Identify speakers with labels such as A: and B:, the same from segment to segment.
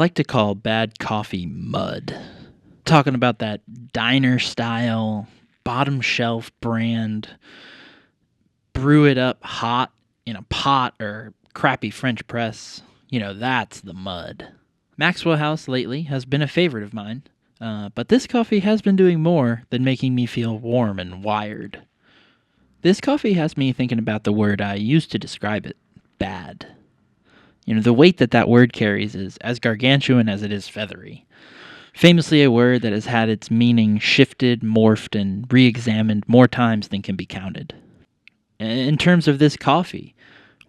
A: like to call bad coffee mud. Talking about that diner style, bottom shelf brand, brew it up hot in a pot or crappy French press. That's the mud. Maxwell House lately has been a favorite of mine, but this coffee has been doing more than making me feel warm and wired. This coffee has me thinking about the word I used to describe it, bad. The weight that word carries is as gargantuan as it is feathery. Famously a word that has had its meaning shifted, morphed, and re-examined more times than can be counted. In terms of this coffee,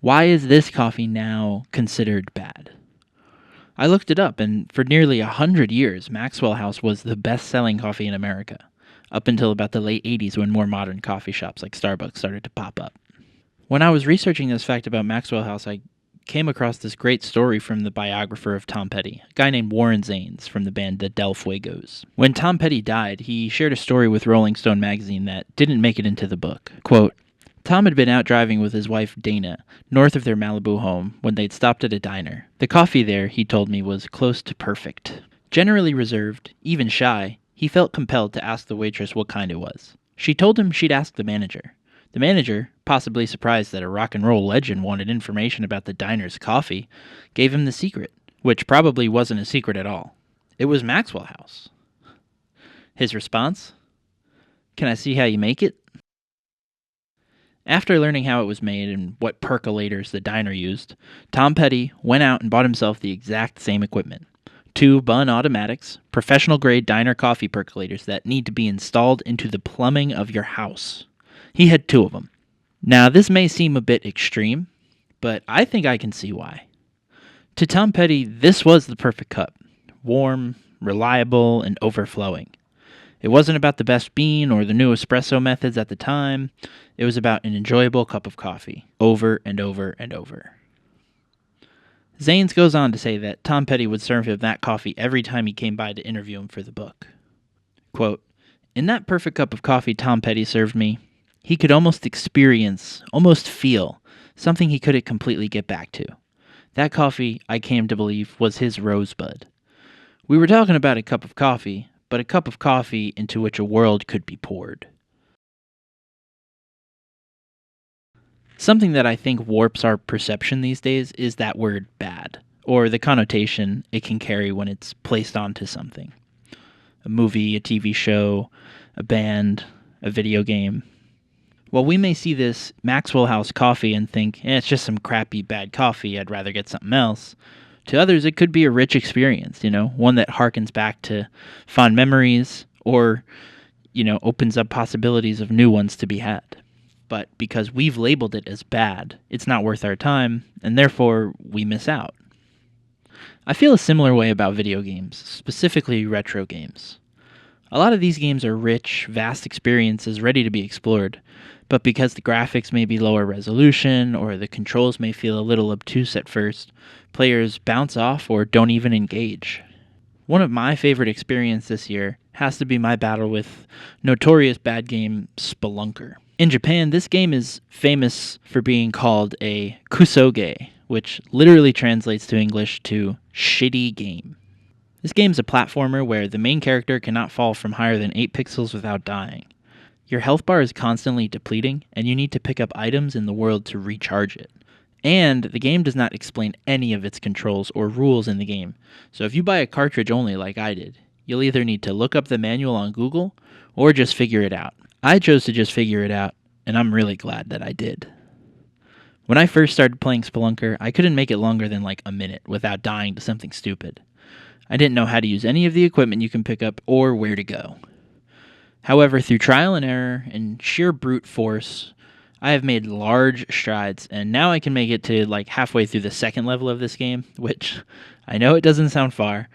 A: why is this coffee now considered bad? I looked it up, and for nearly 100 years, Maxwell House was the best-selling coffee in America, up until about the late 80s when more modern coffee shops like Starbucks started to pop up. When I was researching this fact about Maxwell House, I came across this great story from the biographer of Tom Petty, a guy named Warren Zanes from the band the Del Fuegos. When Tom Petty died, he shared a story with Rolling Stone magazine that didn't make it into the book. Quote, Tom had been out driving with his wife Dana, north of their Malibu home, when they'd stopped at a diner. The coffee there, he told me, was close to perfect. Generally reserved, even shy, he felt compelled to ask the waitress what kind it was. She told him she'd ask the manager. The manager, possibly surprised that a rock and roll legend wanted information about the diner's coffee, gave him the secret, which probably wasn't a secret at all. It was Maxwell House. His response? Can I see how you make it? After learning how it was made and what percolators the diner used, Tom Petty went out and bought himself the exact same equipment. 2 Bunn automatics, professional-grade diner coffee percolators that need to be installed into the plumbing of your house. He had 2 of them. Now, this may seem a bit extreme, but I think I can see why. To Tom Petty, this was the perfect cup. Warm, reliable, and overflowing. It wasn't about the best bean or the new espresso methods at the time. It was about an enjoyable cup of coffee, over and over and over. Zanes goes on to say that Tom Petty would serve him that coffee every time he came by to interview him for the book. Quote, in that perfect cup of coffee Tom Petty served me, he could almost experience, almost feel, something he couldn't completely get back to. That coffee, I came to believe, was his rosebud. We were talking about a cup of coffee, but a cup of coffee into which a world could be poured. Something that I think warps our perception these days is that word bad, or the connotation it can carry when it's placed onto something. A movie, a TV show, a band, a video game. While we may see this Maxwell House coffee and think, it's just some crappy bad coffee, I'd rather get something else, to others it could be a rich experience, one that harkens back to fond memories or, opens up possibilities of new ones to be had. But because we've labeled it as bad, it's not worth our time, and therefore we miss out. I feel a similar way about video games, specifically retro games. A lot of these games are rich, vast experiences ready to be explored, but because the graphics may be lower resolution or the controls may feel a little obtuse at first, players bounce off or don't even engage. One of my favorite experiences this year has to be my battle with notorious bad game Spelunker. In Japan, this game is famous for being called a kusoge, which literally translates to English to shitty game. This game's a platformer where the main character cannot fall from higher than 8 pixels without dying. Your health bar is constantly depleting, and you need to pick up items in the world to recharge it. And the game does not explain any of its controls or rules in the game, so if you buy a cartridge only like I did, you'll either need to look up the manual on Google or just figure it out. I chose to just figure it out, and I'm really glad that I did. When I first started playing Spelunker, I couldn't make it longer than like a minute without dying to something stupid. I didn't know how to use any of the equipment you can pick up or where to go. However, through trial and error and sheer brute force, I have made large strides, and now I can make it to like halfway through the second level of this game, which I know it doesn't sound far,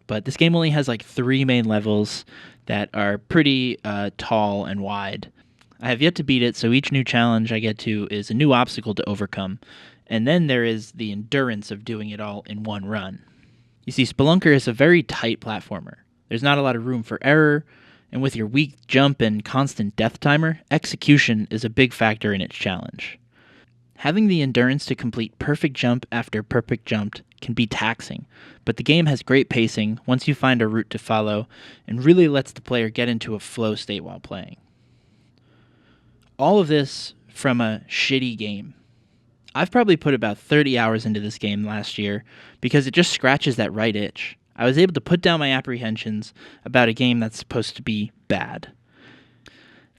A: but this game only has like 3 main levels that are pretty tall and wide. I have yet to beat it, so each new challenge I get to is a new obstacle to overcome, and then there is the endurance of doing it all in one run. You see, Spelunker is a very tight platformer. There's not a lot of room for error, and with your weak jump and constant death timer, execution is a big factor in its challenge. Having the endurance to complete perfect jump after perfect jump can be taxing, but the game has great pacing once you find a route to follow and really lets the player get into a flow state while playing. All of this from a shitty game. I've probably put about 30 hours into this game last year because it just scratches that right itch. I was able to put down my apprehensions about a game that's supposed to be bad.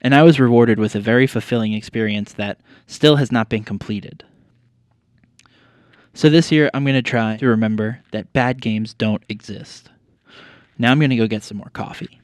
A: And I was rewarded with a very fulfilling experience that still has not been completed. So this year, I'm going to try to remember that bad games don't exist. Now I'm going to go get some more coffee.